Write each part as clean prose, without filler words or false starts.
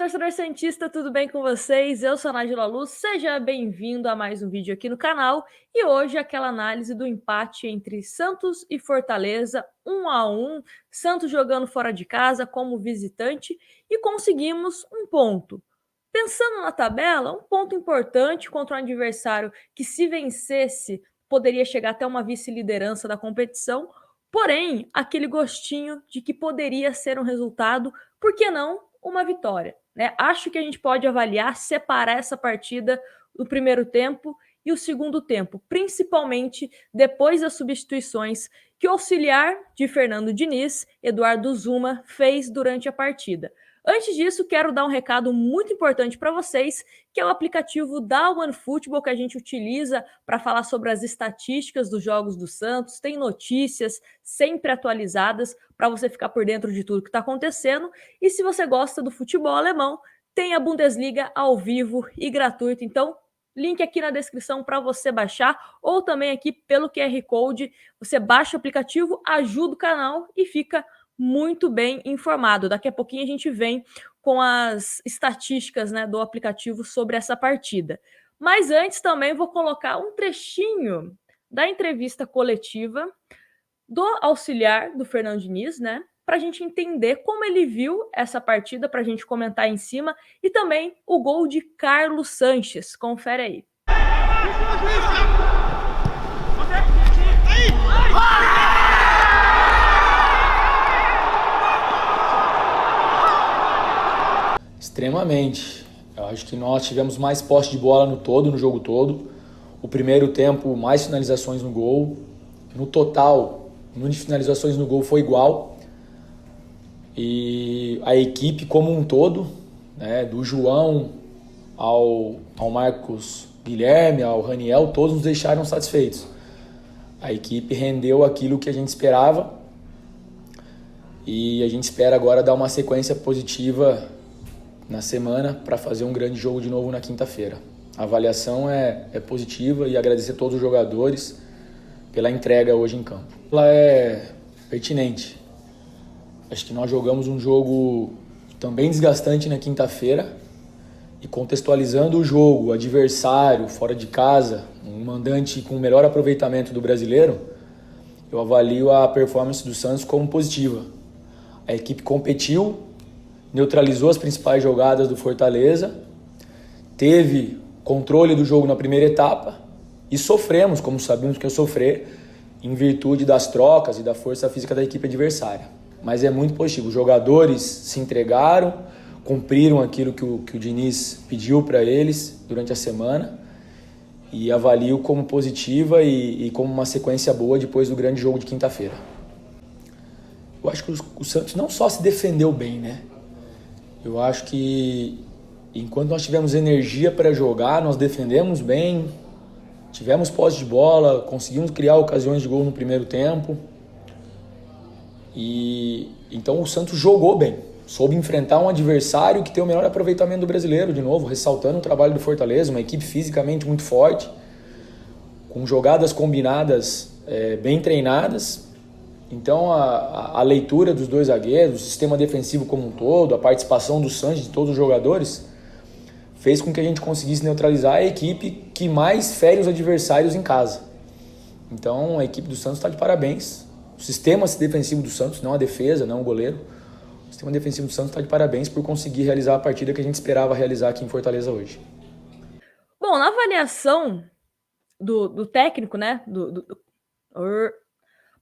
torcedor santista, tudo bem com vocês? Eu sou a Nájila Luz, seja bem-vindo a mais um vídeo aqui no canal. E hoje aquela análise do empate entre Santos e Fortaleza, 1-1, Santos jogando fora de casa como visitante e conseguimos um ponto. Pensando na tabela, um ponto importante contra um adversário que, se vencesse, poderia chegar até uma vice-liderança da competição, porém, aquele gostinho de que poderia ser um resultado, por que não uma vitória? Né? Acho que a gente pode avaliar, separar essa partida do primeiro tempo e o segundo tempo, principalmente depois das substituições que o auxiliar de Fernando Diniz, Eduardo Zuma, fez durante a partida. Antes disso, quero dar um recado muito importante para vocês, que é o aplicativo da OneFootball que a gente utiliza para falar sobre as estatísticas dos jogos do Santos, tem notícias sempre atualizadas para você ficar por dentro de tudo que está acontecendo. E se você gosta do futebol alemão, tem a Bundesliga ao vivo e gratuito. Então, link aqui na descrição para você baixar, ou também aqui pelo QR Code. Você baixa o aplicativo, ajuda o canal e fica muito bem informado. Daqui a pouquinho a gente vem com as estatísticas, né, do aplicativo sobre essa partida. Mas antes também vou colocar um trechinho da entrevista coletiva do auxiliar do Fernando Diniz, né, para a gente entender como ele viu essa partida, para a gente comentar em cima, e também o gol de Carlos Sanches. Confere aí. Extremamente. Eu acho que nós tivemos mais posse de bola no jogo todo. O primeiro tempo, mais finalizações no gol. No total, o número de finalizações no gol foi igual. E a equipe como um todo, né, do João ao Marcos Guilherme, ao Raniel, todos nos deixaram satisfeitos. A equipe rendeu aquilo que a gente esperava e a gente espera agora dar uma sequência positiva na semana para fazer um grande jogo de novo na quinta-feira. A avaliação é positiva e agradecer a todos os jogadores pela entrega hoje em campo. Ela é pertinente. Acho que nós jogamos um jogo também desgastante na quinta-feira e contextualizando o jogo, o adversário, fora de casa, um mandante com o melhor aproveitamento do brasileiro, eu avalio a performance do Santos como positiva. A equipe competiu, neutralizou as principais jogadas do Fortaleza, teve controle do jogo na primeira etapa e sofremos, como sabíamos que ia sofrer, em virtude das trocas e da força física da equipe adversária. Mas é muito positivo, os jogadores se entregaram, cumpriram aquilo que o Diniz pediu para eles durante a semana e avalio como positiva e como uma sequência boa depois do grande jogo de quinta-feira. Eu acho que o Santos não só se defendeu bem, né? Eu acho que enquanto nós tivemos energia para jogar, nós defendemos bem, tivemos posse de bola, conseguimos criar ocasiões de gol no primeiro tempo. E então o Santos jogou bem, soube enfrentar um adversário que tem o melhor aproveitamento do brasileiro, de novo, ressaltando o trabalho do Fortaleza, uma equipe fisicamente muito forte, com jogadas combinadas bem treinadas. Então a leitura dos dois zagueiros, o sistema defensivo como um todo, a participação do Sanches, de todos os jogadores, fez com que a gente conseguisse neutralizar a equipe que mais fere os adversários em casa. Então a equipe do Santos está de parabéns. O sistema defensivo do Santos, não a defesa, não o goleiro, o sistema defensivo do Santos está de parabéns por conseguir realizar a partida que a gente esperava realizar aqui em Fortaleza hoje. Bom, na avaliação do técnico, né,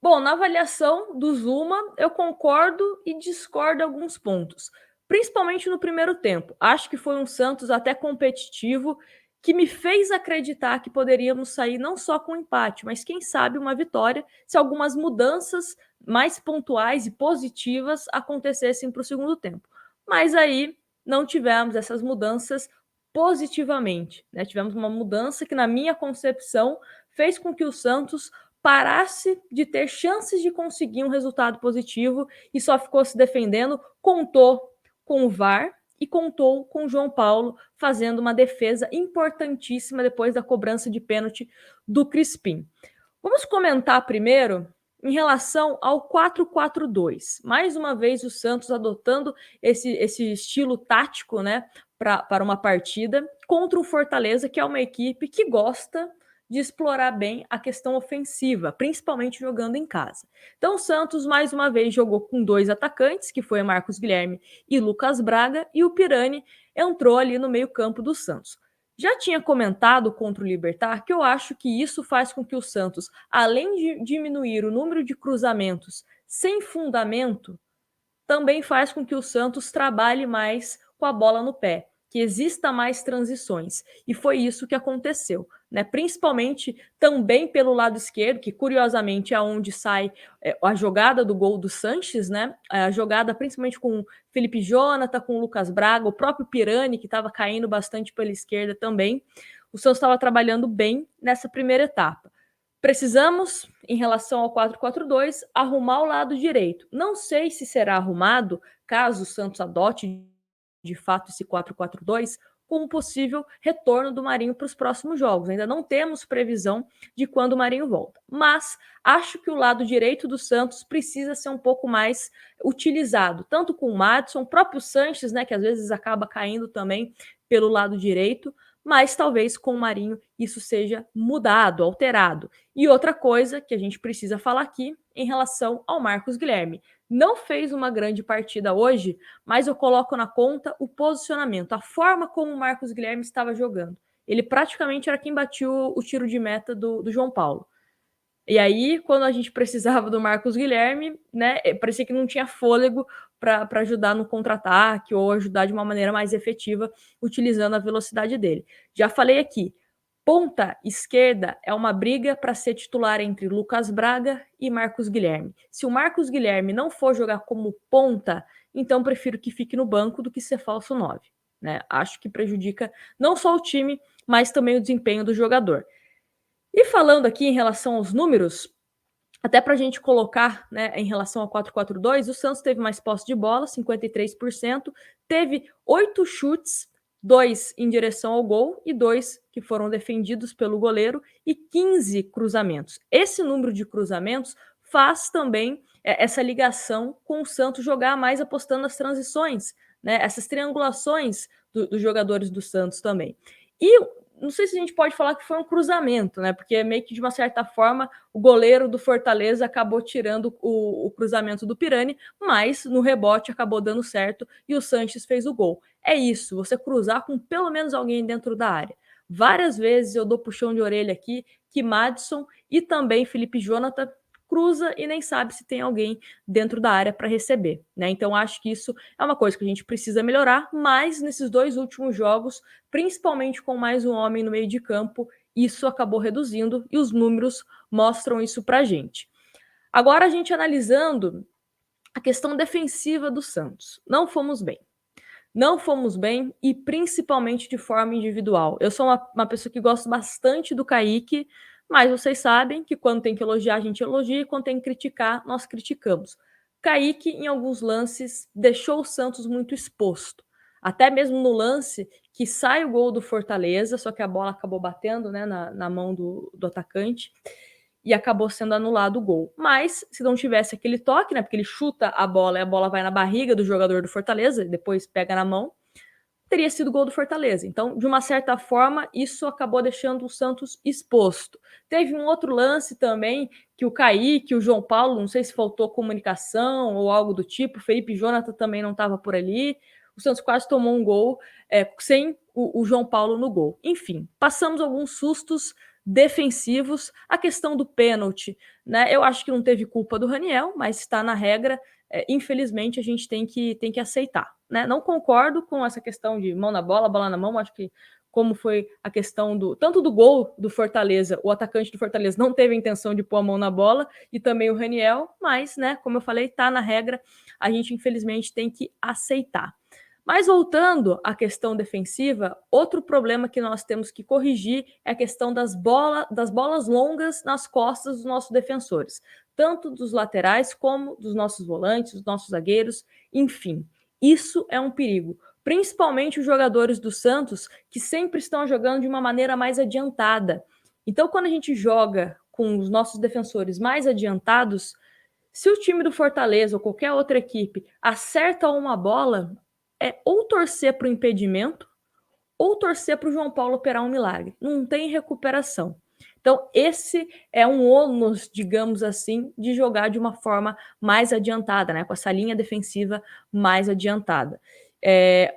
Bom, na avaliação do Zuma, eu concordo e discordo alguns pontos, principalmente no primeiro tempo. Acho que foi um Santos até competitivo, que me fez acreditar que poderíamos sair não só com empate, mas quem sabe uma vitória, se algumas mudanças mais pontuais e positivas acontecessem para o segundo tempo. Mas aí não tivemos essas mudanças positivamente, né? Tivemos uma mudança que, na minha concepção, fez com que o Santos parasse de ter chances de conseguir um resultado positivo e só ficou se defendendo, contou com o VAR e contou com o João Paulo fazendo uma defesa importantíssima depois da cobrança de pênalti do Crispim. Vamos comentar primeiro em relação ao 4-4-2. Mais uma vez o Santos adotando esse estilo tático, né, para uma partida contra o Fortaleza, que é uma equipe que gosta de explorar bem a questão ofensiva, principalmente jogando em casa. Então o Santos mais uma vez jogou com 2 atacantes, que foi Marcos Guilherme e Lucas Braga, e o Pirani entrou ali no meio-campo do Santos. Já tinha comentado contra o Libertad que eu acho que isso faz com que o Santos, além de diminuir o número de cruzamentos sem fundamento, também faz com que o Santos trabalhe mais com a bola no pé, que exista mais transições. E foi isso que aconteceu, né? Principalmente também pelo lado esquerdo, que curiosamente é onde sai a jogada do gol do Sanches, né? A jogada principalmente com Felipe Jonathan, com o Lucas Braga, o próprio Pirani, que estava caindo bastante pela esquerda também. O Santos estava trabalhando bem nessa primeira etapa. Precisamos, em relação ao 4-4-2, arrumar o lado direito. Não sei se será arrumado, caso o Santos adote de fato esse 4-4-2, com um possível retorno do Marinho para os próximos jogos. Ainda não temos previsão de quando o Marinho volta. Mas acho que o lado direito do Santos precisa ser um pouco mais utilizado, tanto com o Madison, o próprio Sanches, né, que às vezes acaba caindo também pelo lado direito, mas talvez com o Marinho isso seja mudado, alterado. E outra coisa que a gente precisa falar aqui em relação ao Marcos Guilherme. Não fez uma grande partida hoje, mas eu coloco na conta o posicionamento, a forma como o Marcos Guilherme estava jogando. Ele praticamente era quem batia o tiro de meta do João Paulo. E aí, quando a gente precisava do Marcos Guilherme, né, parecia que não tinha fôlego para ajudar no contra-ataque ou ajudar de uma maneira mais efetiva, utilizando a velocidade dele. Já falei aqui, ponta esquerda é uma briga para ser titular entre Lucas Braga e Marcos Guilherme. Se o Marcos Guilherme não for jogar como ponta, então prefiro que fique no banco do que ser falso 9. Né? Acho que prejudica não só o time, mas também o desempenho do jogador. E falando aqui em relação aos números, até para a gente colocar, né, em relação ao 4-4-2, o Santos teve mais posse de bola, 53%, teve 8 chutes, 2 em direção ao gol e 2 que foram defendidos pelo goleiro e 15 cruzamentos. Esse número de cruzamentos faz também essa ligação com o Santos jogar mais apostando nas transições, né, essas triangulações dos jogadores do Santos também. E não sei se a gente pode falar que foi um cruzamento, né? Porque meio que de uma certa forma o goleiro do Fortaleza acabou tirando o cruzamento do Pirani, mas no rebote acabou dando certo e o Sanches fez o gol. É isso, você cruzar com pelo menos alguém dentro da área. Várias vezes eu dou puxão de orelha aqui que Madison e também Felipe Jonathan cruza e nem sabe se tem alguém dentro da área para receber, né? Então acho que isso é uma coisa que a gente precisa melhorar, mas nesses 2 últimos jogos, principalmente com mais um homem no meio de campo, isso acabou reduzindo e os números mostram isso para a gente. Agora a gente analisando a questão defensiva do Santos. Não fomos bem. Não fomos bem e principalmente de forma individual. Eu sou uma pessoa que gosto bastante do Kaique, mas vocês sabem que quando tem que elogiar, a gente elogia, e quando tem que criticar, nós criticamos. Kaique, em alguns lances, deixou o Santos muito exposto. Até mesmo no lance que sai o gol do Fortaleza, só que a bola acabou batendo, né, na mão do atacante e acabou sendo anulado o gol. Mas, se não tivesse aquele toque, né, porque ele chuta a bola e a bola vai na barriga do jogador do Fortaleza, depois pega na mão, teria sido gol do Fortaleza. Então, de uma certa forma, isso acabou deixando o Santos exposto. Teve um outro lance também, que o Kaique, o João Paulo, não sei se faltou comunicação ou algo do tipo, o Felipe Jonathan também não estava por ali, o Santos quase tomou um gol sem o João Paulo no gol. Enfim, passamos alguns sustos defensivos. A questão do pênalti, né? Eu acho que não teve culpa do Raniel, mas está na regra. Infelizmente, a gente tem que aceitar. Né? Não concordo com essa questão de mão na bola, bola na mão. Acho que, como foi a questão tanto do gol do Fortaleza, o atacante do Fortaleza não teve a intenção de pôr a mão na bola, e também o Raniel, mas, né, como eu falei, está na regra. A gente, infelizmente, tem que aceitar. Mas voltando à questão defensiva, outro problema que nós temos que corrigir é a questão das bolas longas nas costas dos nossos defensores, tanto dos laterais como dos nossos volantes, dos nossos zagueiros, enfim. Isso é um perigo, principalmente os jogadores do Santos, que sempre estão jogando de uma maneira mais adiantada. Então, quando a gente joga com os nossos defensores mais adiantados, se o time do Fortaleza ou qualquer outra equipe acerta uma bola, é ou torcer para o impedimento ou torcer para o João Paulo operar um milagre. Não tem recuperação. Então, esse é um ônus, digamos assim, de jogar de uma forma mais adiantada, né? Com essa linha defensiva mais adiantada.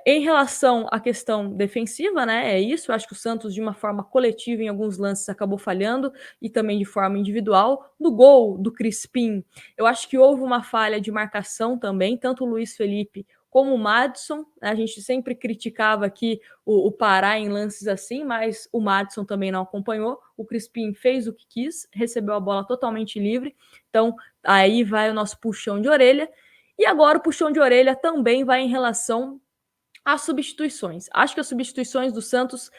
Em relação à questão defensiva, né? É isso. Eu acho que o Santos, de uma forma coletiva, em alguns lances, acabou falhando e também de forma individual. No gol do Crispim, eu acho que houve uma falha de marcação também, tanto o Luiz Felipe como o Madison. A gente sempre criticava aqui o Pará em lances assim, mas o Madison também não acompanhou. O Crispim fez o que quis, recebeu a bola totalmente livre. Então, aí vai o nosso puxão de orelha. E agora o puxão de orelha também vai em relação às substituições. Acho que as substituições do Santos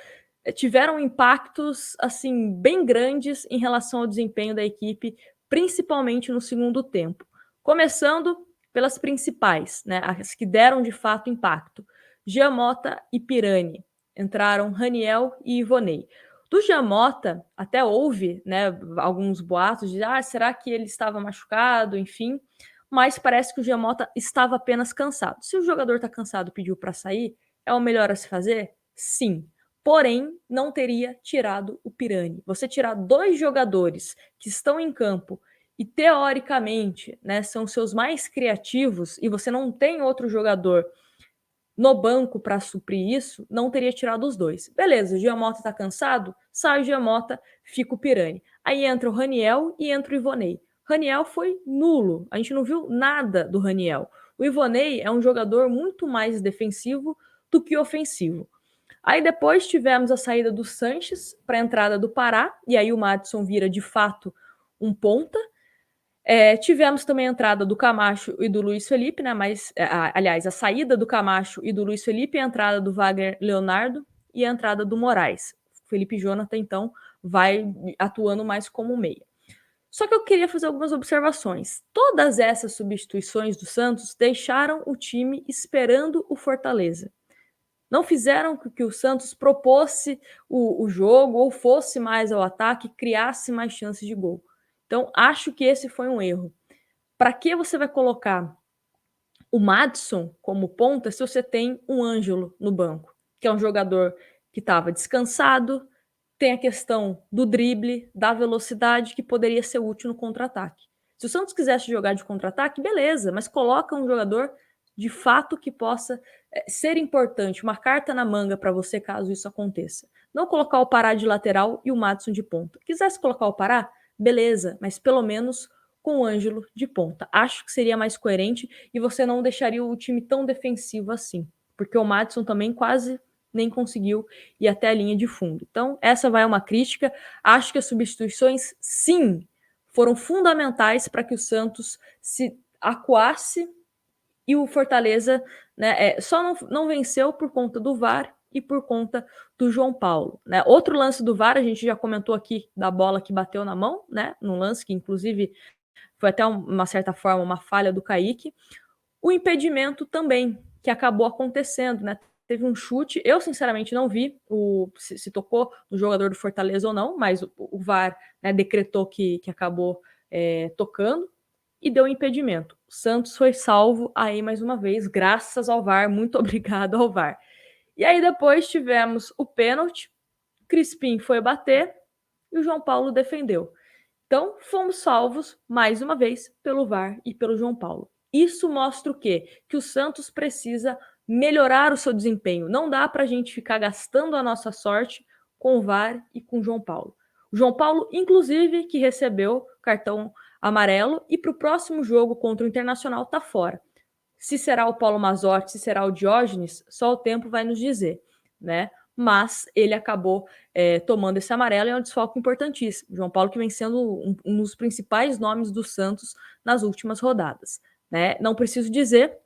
tiveram impactos assim bem grandes em relação ao desempenho da equipe, principalmente no segundo tempo. Começando pelas principais, né, as que deram de fato impacto. Giamota e Pirani. Entraram Raniel e Ivonei. Do Giamota, até houve, né, alguns boatos de será que ele estava machucado, enfim, mas parece que o Giamota estava apenas cansado. Se o jogador está cansado e pediu para sair, é o melhor a se fazer? Sim. Porém, não teria tirado o Pirani. Você tirar 2 jogadores que estão em campo e, teoricamente, né, são seus mais criativos, e você não tem outro jogador no banco para suprir isso, não teria tirado os 2. Beleza, o Giamota está cansado? Sai o Giamota, fica o Pirani. Aí entra o Raniel e entra o Ivonei. Raniel foi nulo, a gente não viu nada do Raniel. O Ivonei é um jogador muito mais defensivo do que ofensivo. Aí depois tivemos a saída do Sanches para a entrada do Pará, e aí o Madison vira de fato um ponta. Tivemos também a entrada do Camacho e do Luiz Felipe, né? Aliás, a saída do Camacho e do Luiz Felipe, a entrada do Wagner Leonardo e a entrada do Moraes. O Felipe Jonathan, então, vai atuando mais como meia. Só que eu queria fazer algumas observações. Todas essas substituições do Santos deixaram o time esperando o Fortaleza. Não fizeram com que o Santos propôsse o jogo ou fosse mais ao ataque, criasse mais chances de gol. Então, acho que esse foi um erro. Para que você vai colocar o Madison como ponta se você tem um Ângelo no banco, que é um jogador que estava descansado, tem a questão do drible, da velocidade, que poderia ser útil no contra-ataque. Se o Santos quisesse jogar de contra-ataque, beleza, mas coloca um jogador de fato que possa ser importante, uma carta na manga para você caso isso aconteça. Não colocar o Pará de lateral e o Madison de ponta. Quisesse colocar o Pará, beleza, mas pelo menos com o Ângelo de ponta. Acho que seria mais coerente e você não deixaria o time tão defensivo assim, porque o Madison também quase nem conseguiu ir até a linha de fundo. Então, essa vai uma crítica. Acho que as substituições, sim, foram fundamentais para que o Santos se acuasse e o Fortaleza, né, só não venceu por conta do VAR e por conta do João Paulo. Né? Outro lance do VAR, a gente já comentou aqui da bola que bateu na mão, né? Num lance que, inclusive, foi até uma certa forma uma falha do Kaique. O impedimento também, que acabou acontecendo, né? Teve um chute, eu sinceramente não vi se tocou no jogador do Fortaleza ou não, mas o VAR, né, decretou que acabou tocando e deu impedimento. O Santos foi salvo aí mais uma vez, graças ao VAR, muito obrigado ao VAR. E aí depois tivemos o pênalti, Crispim foi bater e o João Paulo defendeu. Então, fomos salvos, mais uma vez, pelo VAR e pelo João Paulo. Isso mostra o quê? Que o Santos precisa melhorar o seu desempenho. Não dá para a gente ficar gastando a nossa sorte com o VAR e com o João Paulo. O João Paulo, inclusive, que recebeu cartão amarelo e para o próximo jogo contra o Internacional está fora. Se será o Paulo Mazzotti, se será o Diógenes, só o tempo vai nos dizer, né? Mas ele acabou tomando esse amarelo e é um desfalque importantíssimo. João Paulo que vem sendo um dos principais nomes do Santos nas últimas rodadas. Né? Não preciso dizer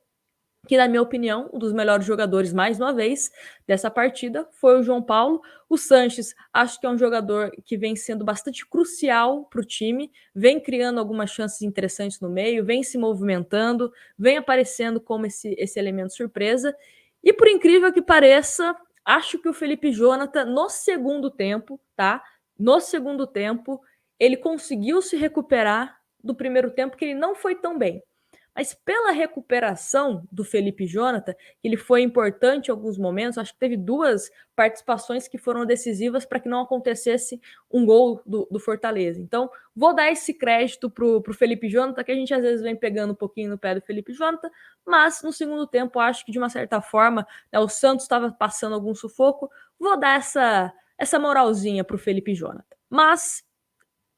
que, na minha opinião, um dos melhores jogadores, mais uma vez, dessa partida foi o João Paulo. O Sanches, acho que é um jogador que vem sendo bastante crucial para o time, vem criando algumas chances interessantes no meio, vem se movimentando, vem aparecendo como esse elemento surpresa. E, por incrível que pareça, acho que o Felipe Jonathan, no segundo tempo, tá? No segundo tempo, ele conseguiu se recuperar do primeiro tempo, que ele não foi tão bem. Mas pela recuperação do Felipe Jonathan, que ele foi importante em alguns momentos, acho que teve 2 participações que foram decisivas para que não acontecesse um gol do Fortaleza. Então, vou dar esse crédito pro Felipe Jonathan, que a gente às vezes vem pegando um pouquinho no pé do Felipe Jonathan, mas no segundo tempo, acho que de uma certa forma, né, o Santos estava passando algum sufoco, vou dar essa moralzinha pro Felipe Jonathan. Mas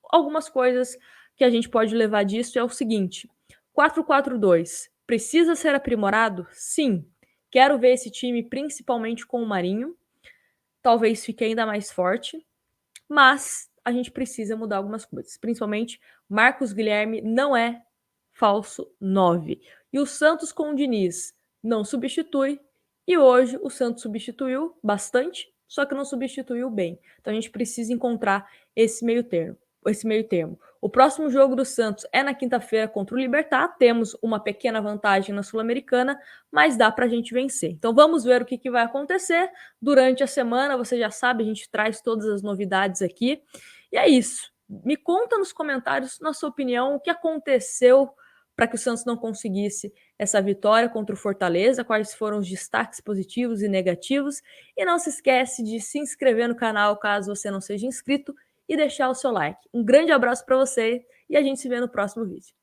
algumas coisas que a gente pode levar disso é o seguinte: 4-4-2 precisa ser aprimorado? Sim. Quero ver esse time principalmente com o Marinho. Talvez fique ainda mais forte, mas a gente precisa mudar algumas coisas. Principalmente, Marcos Guilherme não é falso 9. E o Santos com o Diniz não substitui. E hoje o Santos substituiu bastante, só que não substituiu bem. Então a gente precisa encontrar esse meio termo. O próximo jogo do Santos é na quinta-feira contra o Libertad. Temos uma pequena vantagem na Sul-Americana, mas dá para a gente vencer. Então vamos ver o que vai acontecer durante a semana. Você já sabe, a gente traz todas as novidades aqui. E é isso. Me conta nos comentários, na sua opinião, o que aconteceu para que o Santos não conseguisse essa vitória contra o Fortaleza, quais foram os destaques positivos e negativos. E não se esquece de se inscrever no canal caso você não seja inscrito e deixar o seu like. Um grande abraço para você e a gente se vê no próximo vídeo.